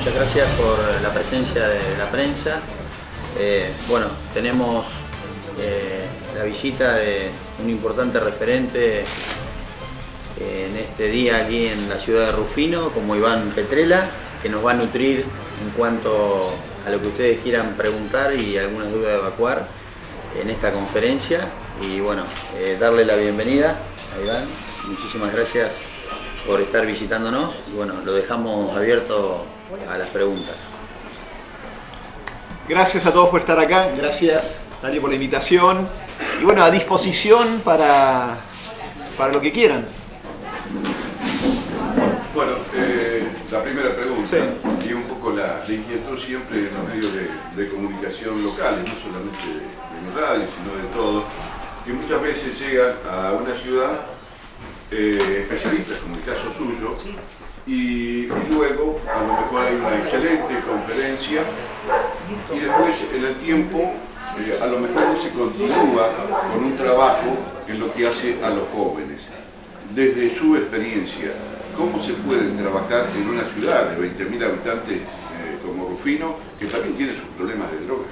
muchas gracias por la presencia de la prensa. Bueno, tenemos la visita de un importante referente en este día aquí en la ciudad de Rufino, como Iván Petrella, que nos va a nutrir en cuanto a lo que ustedes quieran preguntar y algunas dudas de evacuar en esta conferencia. Y bueno, darle la bienvenida a Iván. Muchísimas gracias por estar visitándonos y bueno, lo dejamos abierto a las preguntas. Gracias a todos por estar acá, gracias Dani por la invitación y bueno, a disposición para lo que quieran. Bueno, la primera pregunta, sí. Y un poco la inquietud siempre en los medios de comunicación locales, no solamente de la radio, sino de todo, que muchas veces llegan a una ciudad especialistas, como el caso suyo, y luego a lo mejor hay una excelente conferencia y después en el tiempo a lo mejor no se continúa con un trabajo en lo que hace a los jóvenes. Desde su experiencia, ¿cómo se puede trabajar en una ciudad de 20.000 habitantes como Rufino, que también tiene sus problemas de droga?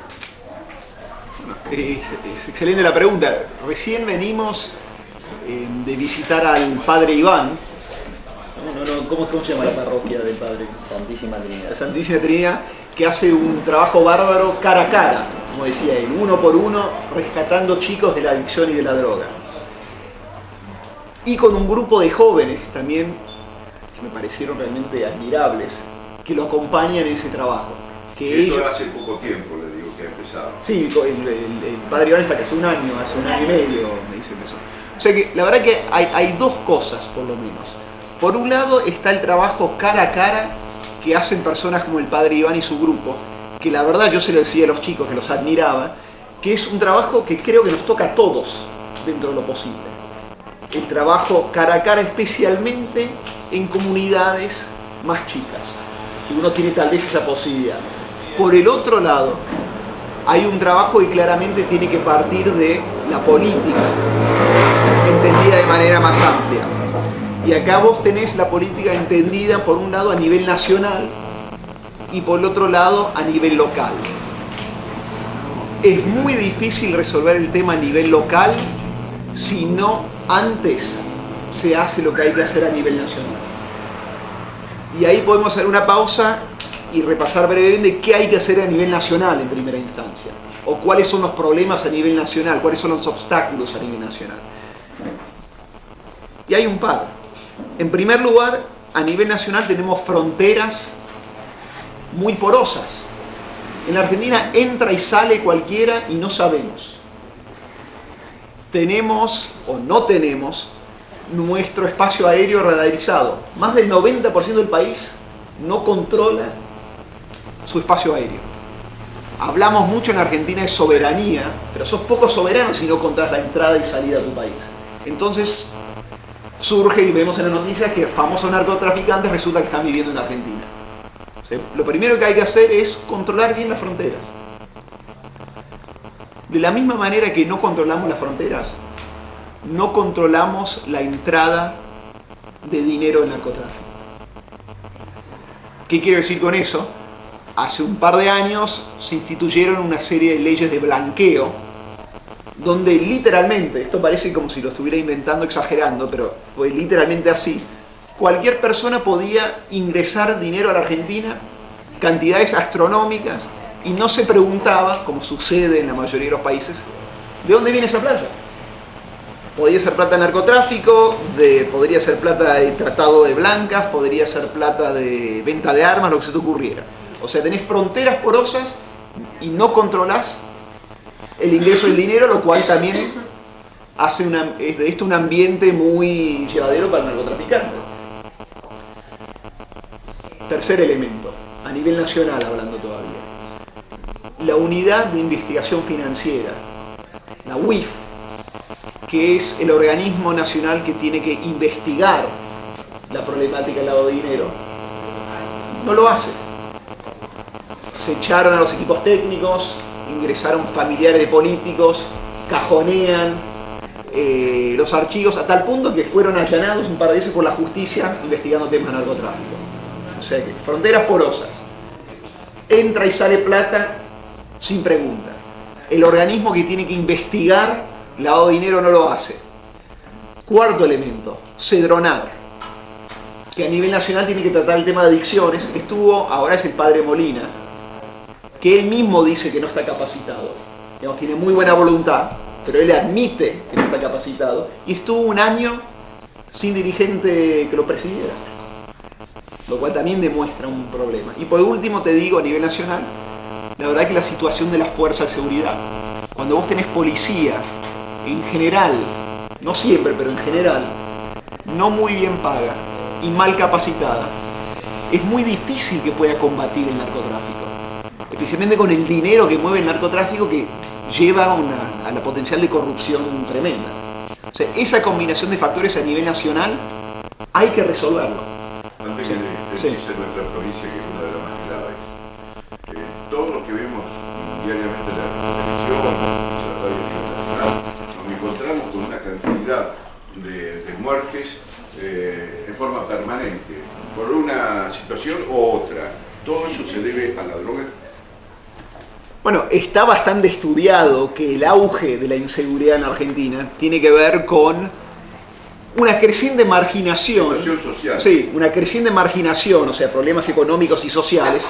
Es excelente la pregunta. Recién venimos de visitar al padre Iván. ¿Cómo se llama la parroquia del padre? Santísima Trinidad. La Santísima Trinidad, que hace un trabajo bárbaro cara a cara, como decía él, uno por uno, rescatando chicos de la adicción y de la droga. Y con un grupo de jóvenes también, que me parecieron realmente admirables, que lo acompañan en ese trabajo. Que esto hace poco tiempo, le digo, que ha empezado. Sí, el padre Iván está que hace un año y medio, me dice eso. O sea que la verdad que hay dos cosas, por lo menos. Por un lado está el trabajo cara a cara que hacen personas como el padre Iván y su grupo, que la verdad yo se lo decía a los chicos, que los admiraba, que es un trabajo que creo que nos toca a todos dentro de lo posible. El trabajo cara a cara, especialmente en comunidades más chicas, que uno tiene tal vez esa posibilidad. Por el otro lado, hay un trabajo que claramente tiene que partir de la política, entendida de manera más amplia. Y acá vos tenés la política entendida por un lado a nivel nacional y por el otro lado a nivel local. Es muy difícil resolver el tema a nivel local si no antes se hace lo que hay que hacer a nivel nacional. Y ahí podemos hacer una pausa y repasar brevemente qué hay que hacer a nivel nacional en primera instancia, o cuáles son los problemas a nivel nacional, cuáles son los obstáculos a nivel nacional. Y hay un par. En primer lugar, a nivel nacional tenemos fronteras muy porosas. En la Argentina entra y sale cualquiera y no sabemos. Tenemos o no tenemos nuestro espacio aéreo radarizado. Más del 90% del país no controla su espacio aéreo. Hablamos mucho en Argentina de soberanía, pero sos poco soberano si no controlas la entrada y salida de tu país. Entonces surge y vemos en las noticias que famosos narcotraficantes resulta que están viviendo en Argentina. O sea, lo primero que hay que hacer es controlar bien las fronteras. De la misma manera que no controlamos las fronteras, no controlamos la entrada de dinero del narcotráfico. ¿Qué quiero decir con eso? Hace un par de años se instituyeron una serie de leyes de blanqueo donde literalmente, esto parece como si lo estuviera inventando, exagerando, pero fue literalmente así, cualquier persona podía ingresar dinero a la Argentina, cantidades astronómicas, y no se preguntaba, como sucede en la mayoría de los países, ¿de dónde viene esa plata? Podría ser plata de narcotráfico, podría ser plata de tratado de blancas, podría ser plata de venta de armas, lo que se te ocurriera. O sea, tenés fronteras porosas y no controlás el ingreso del dinero, lo cual también hace de esto un ambiente muy llevadero para el narcotraficante. Tercer elemento, a nivel nacional hablando todavía. La Unidad de Investigación Financiera, la UIF, que es el organismo nacional que tiene que investigar la problemática del lavado de dinero, no lo hace. Se echaron a los equipos técnicos, ingresaron familiares de políticos, cajonean los archivos a tal punto que fueron allanados un par de veces por la justicia investigando temas de narcotráfico. O sea que fronteras porosas, entra y sale plata sin pregunta. El organismo que tiene que investigar lavado de dinero no lo hace. Cuarto elemento, Cedronar, que a nivel nacional tiene que tratar el tema de adicciones. Ahora es el padre Molina, que él mismo dice que no está capacitado. Digamos, tiene muy buena voluntad, pero él admite que no está capacitado. Y estuvo un año sin dirigente que lo presidiera, lo cual también demuestra un problema. Y por último te digo, a nivel nacional, la verdad que la situación de las fuerzas de seguridad, cuando vos tenés policía, en general, no siempre, pero en general, no muy bien paga y mal capacitada, es muy difícil que pueda combatir el narcotráfico, especialmente con el dinero que mueve el narcotráfico, que lleva a la potencial de corrupción tremenda. O sea, esa combinación de factores a nivel nacional hay que resolverlo. Antes que dice nuestra provincia, que es una de las más graves, todos los que vemos diariamente la televisión, la radio nacional, nos encontramos con una cantidad de muertes en forma permanente, por una situación u otra. ¿Todo eso se debe a la droga? Bueno, está bastante estudiado que el auge de la inseguridad en Argentina tiene que ver con una creciente marginación. Social. Sí, una creciente marginación, o sea, problemas económicos y sociales,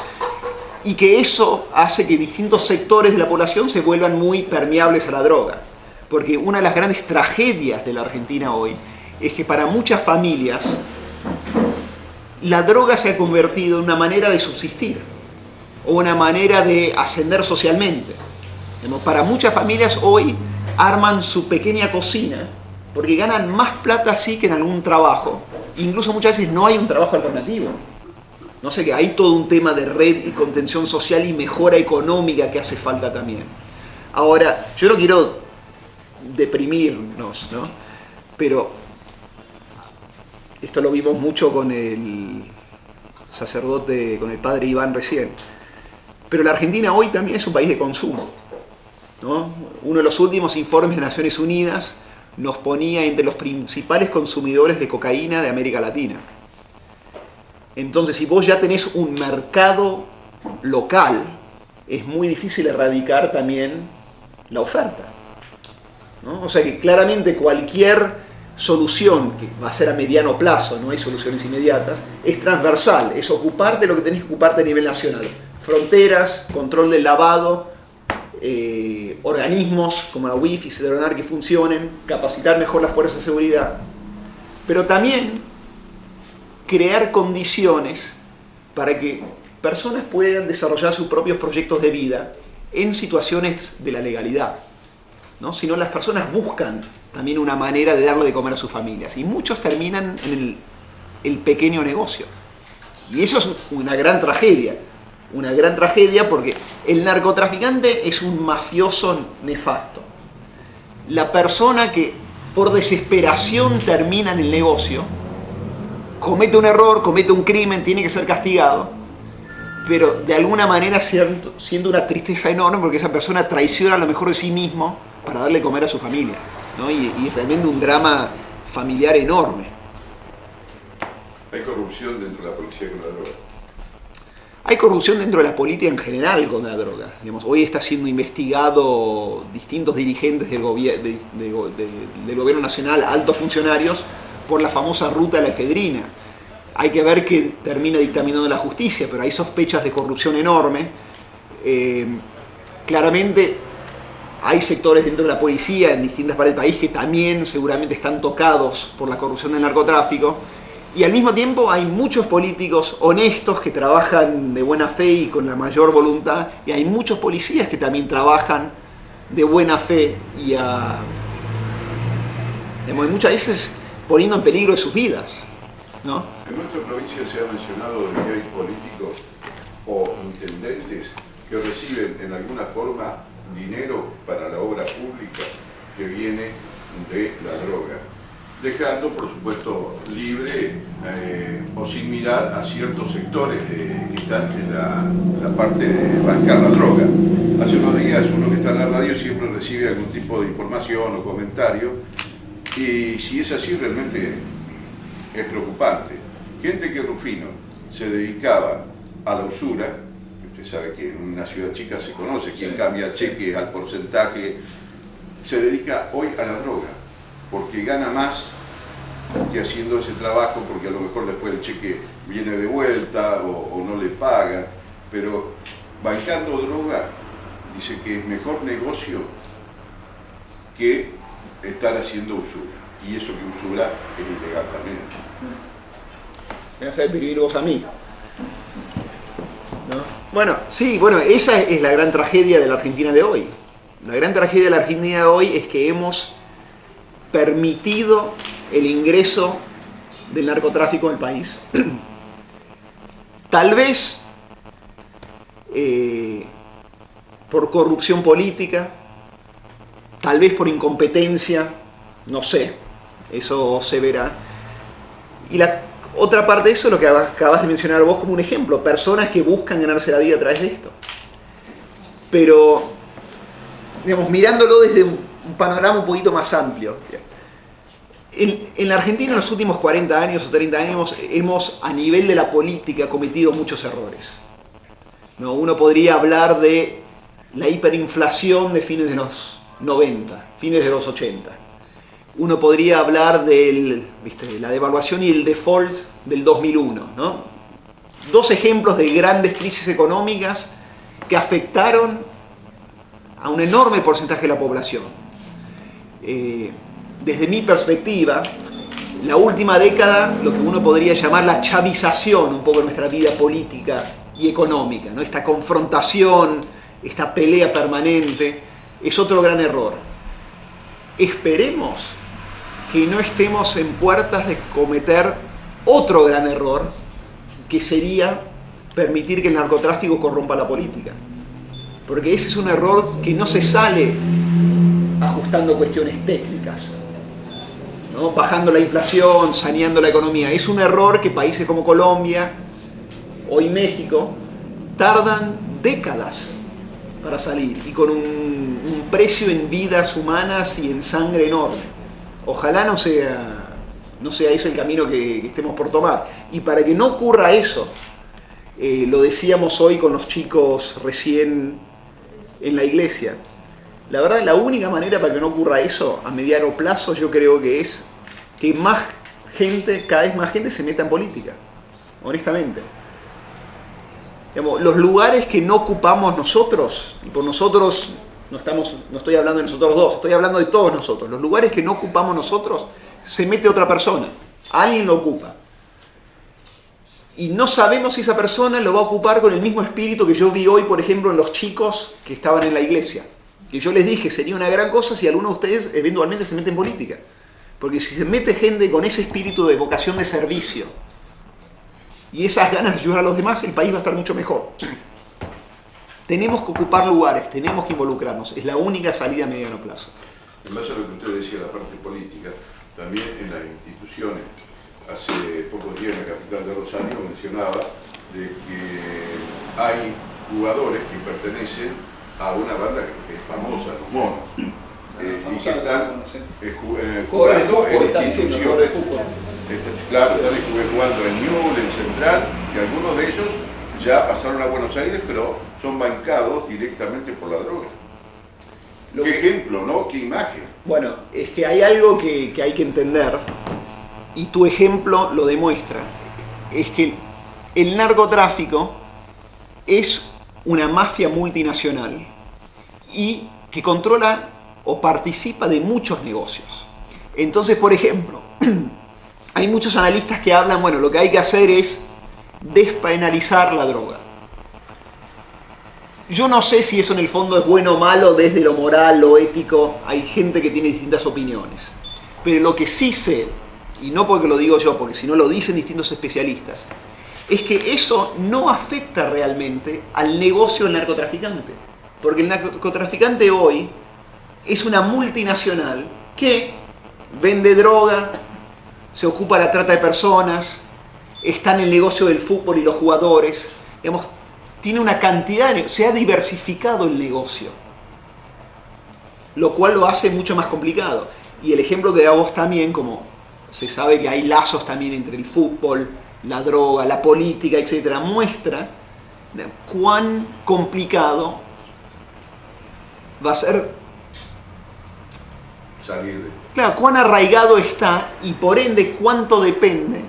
y que eso hace que distintos sectores de la población se vuelvan muy permeables a la droga. Porque una de las grandes tragedias de la Argentina hoy es que para muchas familias la droga se ha convertido en una manera de subsistir o una manera de ascender socialmente. Para muchas familias hoy arman su pequeña cocina porque ganan más plata así que en algún trabajo. Incluso muchas veces no hay un trabajo alternativo. No sé, que hay todo un tema de red y contención social y mejora económica que hace falta también. Ahora, yo no quiero deprimirnos, ¿no? Pero esto lo vimos mucho con el sacerdote, con el padre Iván recién. Pero la Argentina hoy también es un país de consumo, ¿no? Uno de los últimos informes de Naciones Unidas nos ponía entre los principales consumidores de cocaína de América Latina. Entonces, si vos ya tenés un mercado local, es muy difícil erradicar también la oferta, ¿no? O sea que claramente cualquier solución, que va a ser a mediano plazo, no hay soluciones inmediatas, es transversal, es ocuparte de lo que tenés que ocuparte a nivel nacional. Fronteras, control del lavado, organismos como la UIF y Cedronar que funcionen, capacitar mejor las fuerzas de seguridad, pero también crear condiciones para que personas puedan desarrollar sus propios proyectos de vida en situaciones de la legalidad, ¿no? Si no, las personas buscan también una manera de darle de comer a sus familias y muchos terminan en el pequeño negocio. Y eso es una gran tragedia porque el narcotraficante es un mafioso nefasto. La persona que por desesperación termina en el negocio, comete un error, comete un crimen, tiene que ser castigado, pero de alguna manera siente una tristeza enorme porque esa persona traiciona lo mejor de sí mismo para darle de comer a su familia, ¿no? Y realmente un drama familiar enorme. ¿Hay corrupción dentro de la policía con la droga? Hay corrupción dentro de la política en general con la droga. Digamos, hoy está siendo investigado distintos dirigentes del gobierno nacional, altos funcionarios, por la famosa ruta de la efedrina. Hay que ver qué termina dictaminando la justicia, pero hay sospechas de corrupción enorme. Claramente hay sectores dentro de la policía en distintas partes del país que también seguramente están tocados por la corrupción del narcotráfico. Y al mismo tiempo hay muchos políticos honestos que trabajan de buena fe y con la mayor voluntad, y hay muchos policías que también trabajan de buena fe y muchas veces poniendo en peligro sus vidas, ¿no? En nuestra provincia se ha mencionado de que hay políticos o intendentes que reciben en alguna forma dinero para la obra pública que viene de la droga, dejando, por supuesto, libre o sin mirar a ciertos sectores que están en la parte de bancar la droga. Hace unos días uno que está en la radio siempre recibe algún tipo de información o comentario, y si es así realmente es preocupante. Gente que Rufino se dedicaba a la usura, usted sabe que en una ciudad chica se conoce quién cambia cheques al porcentaje, se dedica hoy a la droga, porque gana más que haciendo ese trabajo, porque a lo mejor después el cheque viene de vuelta o no le pagan, pero bancando droga dice que es mejor negocio que estar haciendo usura, y eso que usura es ilegal también. Me vas a vivir vos a mí. ¿No? Bueno, sí, bueno, esa es la gran tragedia de la Argentina de hoy. La gran tragedia de la Argentina de hoy es que hemos permitido el ingreso del narcotráfico en el país. Tal vez por corrupción política, tal vez por incompetencia, no sé, eso se verá. Y la otra parte de eso es lo que acabas de mencionar vos como un ejemplo, personas que buscan ganarse la vida a través de esto. Pero, digamos, mirándolo desde un panorama un poquito más amplio. En la Argentina en los últimos 40 años o 30 años hemos, a nivel de la política, cometido muchos errores. ¿No? Uno podría hablar de la hiperinflación de fines de los 90, fines de los 80. Uno podría hablar de la devaluación y el default del 2001, ¿no? Dos ejemplos de grandes crisis económicas que afectaron a un enorme porcentaje de la población. Desde mi perspectiva, la última década, lo que uno podría llamar la chavización un poco de nuestra vida política y económica, ¿no? Esta confrontación, esta pelea permanente, es otro gran error. Esperemos que no estemos en puertas de cometer otro gran error, que sería permitir que el narcotráfico corrompa la política. Porque ese es un error que no se sale ajustando cuestiones técnicas, ¿no? Bajando la inflación, saneando la economía. Es un error que países como Colombia, hoy México, tardan décadas para salir, y con un precio en vidas humanas y en sangre enorme. Ojalá no sea ese el camino que estemos por tomar. Y para que no ocurra eso, lo decíamos hoy con los chicos recién en la iglesia, la verdad, la única manera para que no ocurra eso a mediano plazo, yo creo que es que cada vez más gente se meta en política, honestamente. Digamos, los lugares que no ocupamos nosotros, y por nosotros no estoy hablando de nosotros dos, estoy hablando de todos nosotros, los lugares que no ocupamos nosotros, se mete otra persona, alguien lo ocupa. Y no sabemos si esa persona lo va a ocupar con el mismo espíritu que yo vi hoy, por ejemplo, en los chicos que estaban en la iglesia. Que yo les dije, sería una gran cosa si alguno de ustedes eventualmente se mete en política. Porque si se mete gente con ese espíritu de vocación de servicio y esas ganas de ayudar a los demás, el país va a estar mucho mejor. Tenemos que ocupar lugares, tenemos que involucrarnos. Es la única salida a mediano plazo. En base a lo que usted decía, la parte política, también en las instituciones. Hace pocos días en la capital de Rosario mencionaba de que hay jugadores que pertenecen a una banda que es famosa, los Monos, y que están jugando en instituciones. Claro, están jugando en Ñuble, en Central, y algunos de ellos ya pasaron a Buenos Aires, pero son bancados directamente por la droga. Qué ejemplo, ¿no? Qué imagen. Bueno, es que hay algo que hay que entender, y tu ejemplo lo demuestra. Es que el narcotráfico es una mafia multinacional y que controla o participa de muchos negocios. Entonces, por ejemplo, hay muchos analistas que hablan, bueno, lo que hay que hacer es despenalizar la droga. Yo no sé si eso en el fondo es bueno o malo desde lo moral, lo ético, hay gente que tiene distintas opiniones. Pero lo que sí sé, y no porque lo digo yo, porque si no lo dicen distintos especialistas, es que eso no afecta realmente al negocio del narcotraficante. Porque el narcotraficante hoy es una multinacional que vende droga, se ocupa de la trata de personas, está en el negocio del fútbol y los jugadores, digamos, tiene una cantidad se ha diversificado el negocio, lo cual lo hace mucho más complicado. Y el ejemplo que da vos también, como se sabe que hay lazos también entre el fútbol, la droga, la política, etcétera, muestra cuán complicado va a ser, salir de... claro, cuán arraigado está y por ende cuánto depende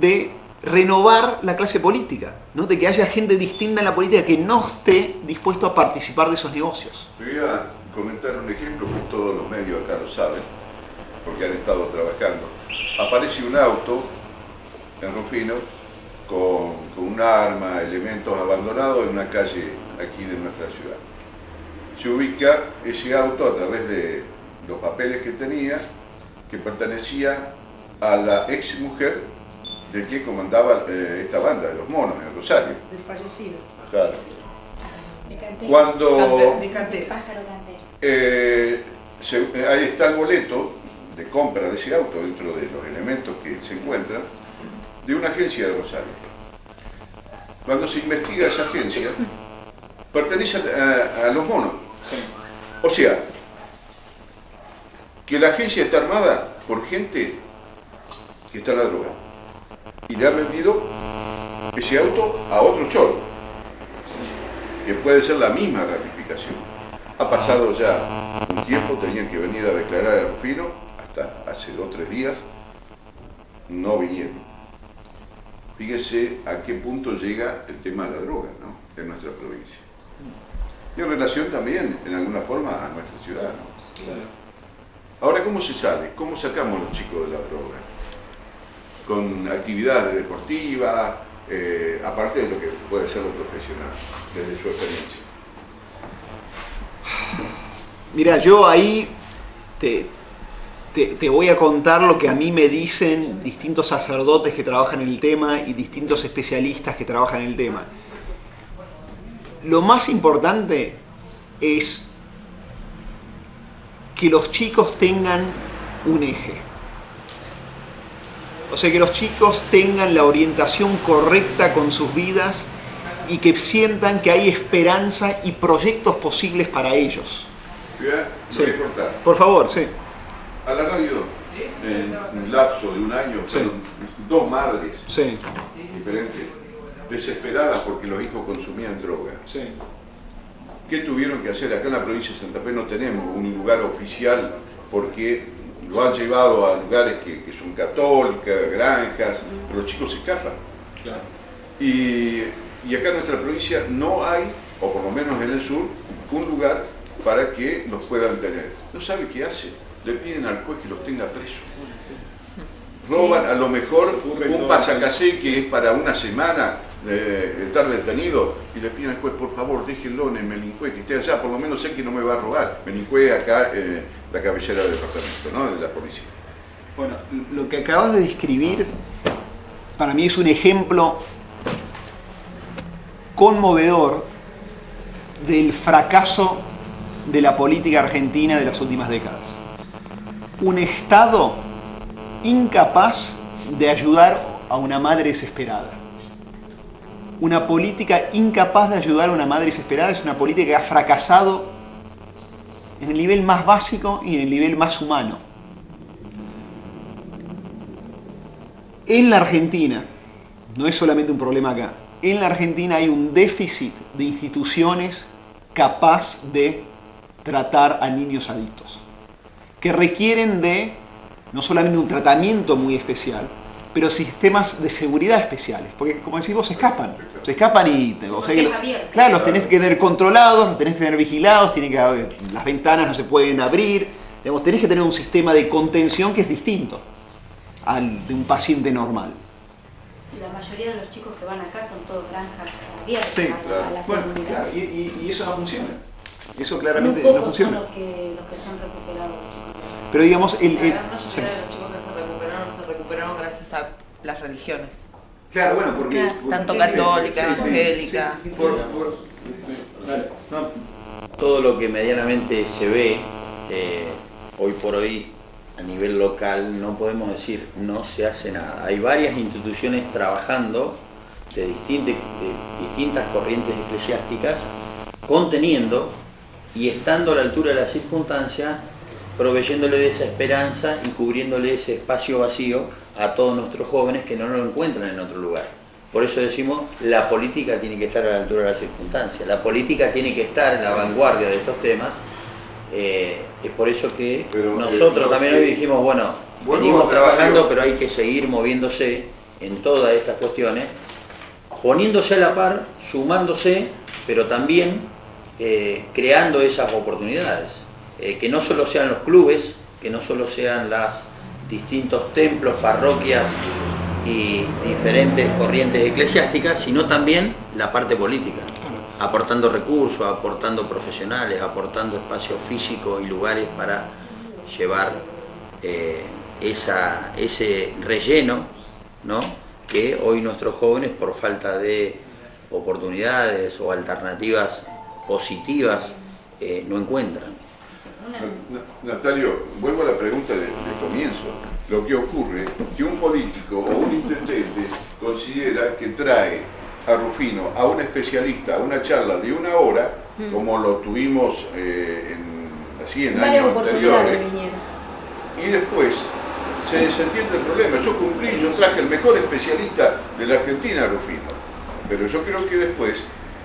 de renovar la clase política, ¿no? De que haya gente distinta en la política que no esté dispuesto a participar de esos negocios. Voy a comentar un ejemplo que todos los medios acá lo saben, porque han estado trabajando. Aparece un auto en Rufino con un arma, elementos abandonados en una calle aquí de nuestra ciudad. Se ubica ese auto a través de los papeles que tenía, que pertenecía a la ex mujer del que comandaba esta banda de los monos en Rosario. Del fallecido. Claro. De Cantero. Cuando De Cantero. Pájaro Cantero. ahí está el boleto de compra de ese auto dentro de los elementos que se encuentran de una agencia de Rosario. Cuando se investiga esa agencia, pertenece a los monos. O sea, que la agencia está armada por gente que está en la droga y le ha vendido ese auto a otro cholo, que puede ser la misma ramificación. Ha pasado ya un tiempo, tenían que venir a declarar a Rufino, hasta hace 2 o 3 días, no vinieron. Fíjese a qué punto llega el tema de la droga, ¿no?, en nuestra provincia. Y en relación también, en alguna forma, a nuestra ciudad, ¿no? Claro. Ahora, ¿cómo se sale? ¿Cómo sacamos a los chicos de la droga? Con actividades deportivas, aparte de lo que puede ser lo profesional, desde su experiencia. Mira, yo ahí te voy a contar lo que a mí me dicen distintos sacerdotes que trabajan en el tema y distintos especialistas que trabajan en el tema. Lo más importante es que los chicos tengan un eje. O sea, que los chicos tengan la orientación correcta con sus vidas y que sientan que hay esperanza y proyectos posibles para ellos. Sí. Voy a cortar. Por favor, sí. A la radio, en un lapso de un año, Sí. fueron 2 madres Sí. diferentes, desesperadas porque los hijos consumían droga. Sí. ¿Qué tuvieron que hacer? Acá en la provincia de Santa Fe no tenemos un lugar oficial porque lo han llevado a lugares que son católicas, granjas, pero los chicos se escapan. Claro. Y acá en nuestra provincia no hay, o por lo menos en el sur, un lugar para que los puedan tener. No sabe qué hace, le piden al juez que los tenga presos. Roban a lo mejor un pasacasé que es para una semana de estar detenido y le piden al juez, por favor, déjenlo en el Melincue, que esté allá, por lo menos sé que no me va a robar. Melincue acá, la cabecera del departamento, ¿no?, de la policía. Bueno, lo que acabas de describir para mí es un ejemplo conmovedor del fracaso de la política argentina de las últimas décadas. Un Estado incapaz de ayudar a una madre desesperada. Una política incapaz de ayudar a una madre desesperada es una política que ha fracasado en el nivel más básico y en el nivel más humano. En la Argentina, no es solamente un problema acá, en la Argentina hay un déficit de instituciones capaz de tratar a niños adictos, que requieren de no solamente un tratamiento muy especial, pero sistemas de seguridad especiales, porque como decís vos, se escapan y o sea que, claro, los tenés que tener controlados, los tenés que tener vigilados, tienen que haber, las ventanas no se pueden abrir, digamos, tenés que tener un sistema de contención que es distinto al de un paciente normal. Sí, la mayoría de los chicos que van acá son todos granjas abiertas Sí, a la bueno, comunidad. claro, y eso no funciona. Eso claramente Muy no pocos funciona. son los que se han recuperado, los chicos. Pero digamos, La gran mayoría de los chicos que se recuperaron gracias a las religiones. claro, bueno, porque... Claro. Tanto católica, evangélica. Todo lo que medianamente se ve hoy por hoy a nivel local, no podemos decir no se hace nada. Hay varias instituciones trabajando de distintas corrientes eclesiásticas, conteniendo y estando a la altura de la circunstancia, proveyéndole de esa esperanza y cubriéndole ese espacio vacío a todos nuestros jóvenes que no lo encuentran en otro lugar. Por eso decimos, la política tiene que estar a la altura de las circunstancias, la política tiene que estar en la vanguardia de estos temas. Es por eso que nosotros también hoy dijimos, bueno, venimos trabajando, pero hay que seguir moviéndose en todas estas cuestiones, poniéndose a la par, sumándose, pero también creando esas oportunidades. Que no solo sean los clubes, que no solo sean los distintos templos, parroquias y diferentes corrientes eclesiásticas, sino también la parte política, aportando recursos, aportando profesionales, aportando espacios físicos y lugares para llevar ese relleno, ¿no?, que hoy nuestros jóvenes, por falta de oportunidades o alternativas positivas, no encuentran. Natalio, vuelvo a la pregunta del comienzo. Lo que ocurre es que un político o un intendente considera que trae a Rufino a un especialista a una charla de 1 hora, como lo tuvimos en años anteriores, y después se desentiende el problema. Yo cumplí, yo traje el mejor especialista de la Argentina, Rufino, pero yo creo que después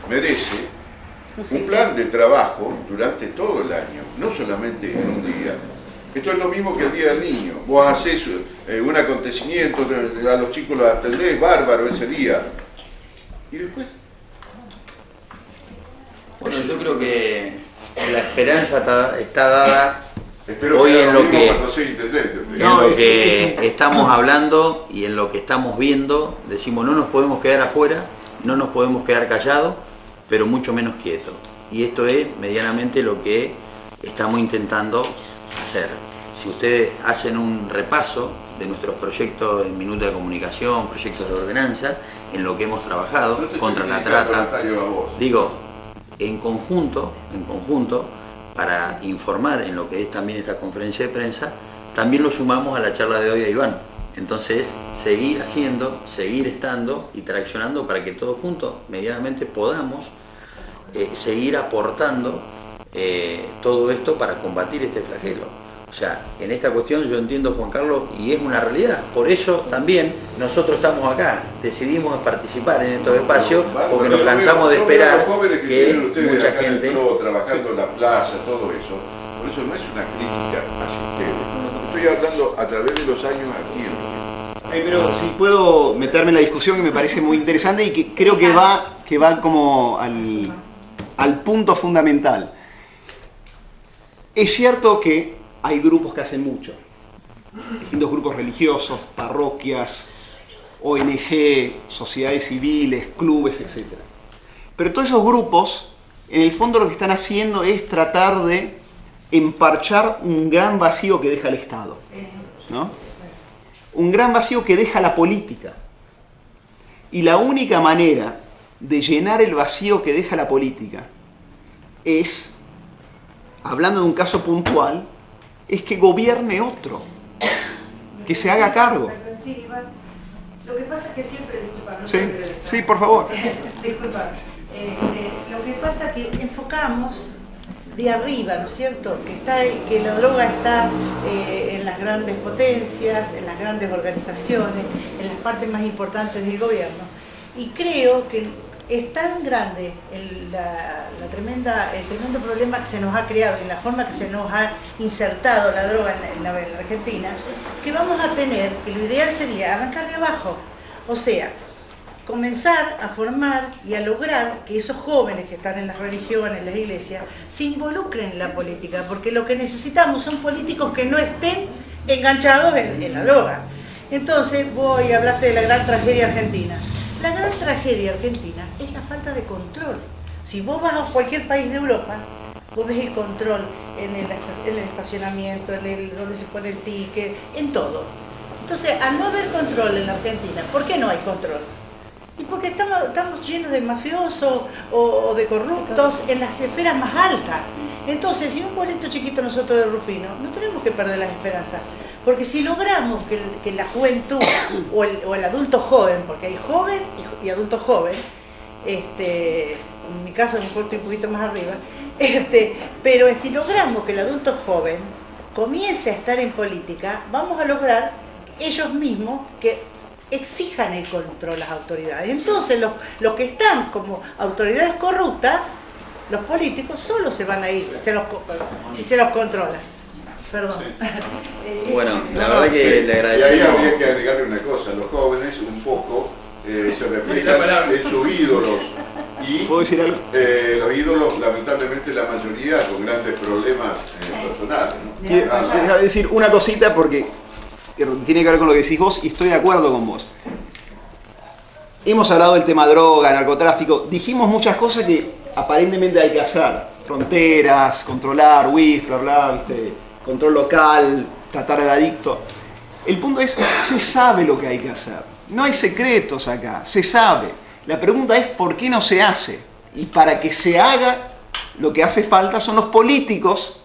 merece un plan de trabajo durante todo el año, no solamente en un día. Esto es lo mismo que el Día del Niño. Vos hacés un acontecimiento, a los chicos los atendés, bárbaro ese día. ¿Y después? Bueno, yo creo que la esperanza está dada Espero hoy que en lo que, cuando sea intendente. en lo que estamos hablando y en lo que estamos viendo. Decimos, no nos podemos quedar afuera, no nos podemos quedar callados, pero mucho menos quietos. Y esto es medianamente lo que estamos intentando hacer. Si ustedes hacen un repaso de nuestros proyectos en Minuto de Comunicación, proyectos de ordenanza, en lo que hemos trabajado contra la trata, digo, en conjunto, para informar en lo que es también esta conferencia de prensa, también lo sumamos a la charla de hoy a Iván. Entonces, seguir haciendo, seguir estando y traccionando para que todos juntos, medianamente, podamos seguir aportando todo esto para combatir este flagelo. O sea, en esta cuestión yo entiendo, Juan Carlos, y es una realidad. Por eso también nosotros estamos acá, decidimos participar en estos espacios, porque nos cansamos de esperar que mucha gente... trabajando en la plaza, todo eso. Por eso no es una crítica hacia ustedes. Estoy hablando a través de los años aquí en Río. Pero si puedo meterme en la discusión, que me parece muy interesante y que creo que va como al punto fundamental. Es cierto que hay grupos que hacen mucho, distintos grupos religiosos, parroquias, ONG, sociedades civiles, clubes, etc. Pero todos esos grupos, en el fondo lo que están haciendo es tratar de emparchar un gran vacío que deja el Estado, ¿no? Un gran vacío que deja la política. Y la única manera de llenar el vacío que deja la política es, hablando de un caso puntual, es que gobierne otro, que se haga cargo. Lo que pasa es que siempre... Disculpa, no sí, por favor. Disculpa. Lo que pasa es que enfocamos de arriba, ¿no es cierto? Que la droga está en las grandes potencias, en las grandes organizaciones, en las partes más importantes del gobierno. Y creo que es tan grande el tremendo problema que se nos ha creado y la forma que se nos ha insertado la droga en la Argentina, que vamos a tener, que lo ideal sería arrancar de abajo. O sea, comenzar a formar y a lograr que esos jóvenes que están en las religiones, en las iglesias, se involucren en la política, porque lo que necesitamos son políticos que no estén enganchados en la droga. Entonces, hablaste de la gran tragedia argentina. La gran tragedia argentina es la falta de control. Si vos vas a cualquier país de Europa, vos ves el control en el estacionamiento, donde se pone el ticket, en todo. Entonces, al no haber control en la Argentina, ¿por qué no hay control? Y porque estamos llenos de mafiosos o de corruptos en las esferas más altas. Entonces, si un pueblito chiquito nosotros de Rufino, no tenemos que perder las esperanzas. Porque si logramos que la juventud o el adulto joven, porque hay joven y adulto joven, en mi caso me importa un poquito más arriba, pero si logramos que el adulto joven comience a estar en política, vamos a lograr ellos mismos que exijan el control las autoridades. Entonces los que están como autoridades corruptas, los políticos solo se van a ir si se los controlan. Perdón. Bueno, la verdad que le Y ahí agradecemos. habría que agregarle una cosa, los jóvenes un poco se reflejan en sus ídolos y ¿Puedo decir algo? los ídolos lamentablemente la mayoría con grandes problemas personales, ¿no? Quiero decir una cosita porque tiene que ver con lo que decís vos y estoy de acuerdo con vos. Hemos hablado del tema droga, narcotráfico, dijimos muchas cosas que aparentemente hay que hacer. Fronteras, controlar, wifi, bla, bla, ¿viste? Control local, tratar al adicto. El punto es, se sabe lo que hay que hacer. No hay secretos acá, se sabe. La pregunta es ¿por qué no se hace? Y para que se haga, lo que hace falta son los políticos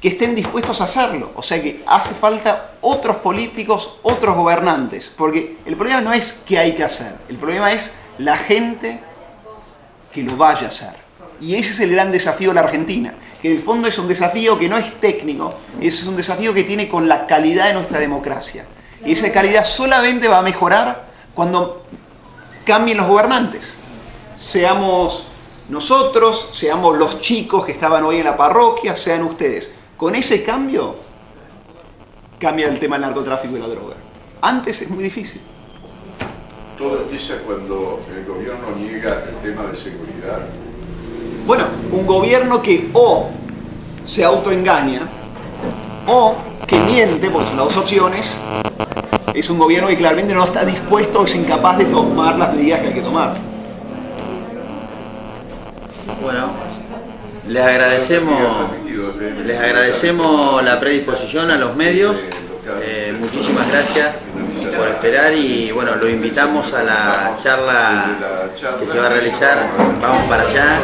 que estén dispuestos a hacerlo. O sea que hace falta otros políticos, otros gobernantes. Porque el problema no es qué hay que hacer, el problema es la gente que lo vaya a hacer. Y ese es el gran desafío de la Argentina, que en el fondo es un desafío que no es técnico, es un desafío que tiene con la calidad de nuestra democracia. Y esa calidad solamente va a mejorar cuando cambien los gobernantes. Seamos nosotros, seamos los chicos que estaban hoy en la parroquia, sean ustedes. Con ese cambio, cambia el tema del narcotráfico y la droga. Antes es muy difícil. Todo empieza cuando el gobierno niega el tema de seguridad. Bueno, un gobierno que o se autoengaña o que miente, porque son las dos opciones, es un gobierno que claramente no está dispuesto o es incapaz de tomar las medidas que hay que tomar. Bueno, les agradecemos la predisposición a los medios. Muchísimas gracias por esperar y bueno, lo invitamos a la charla que se va a realizar. Vamos para allá.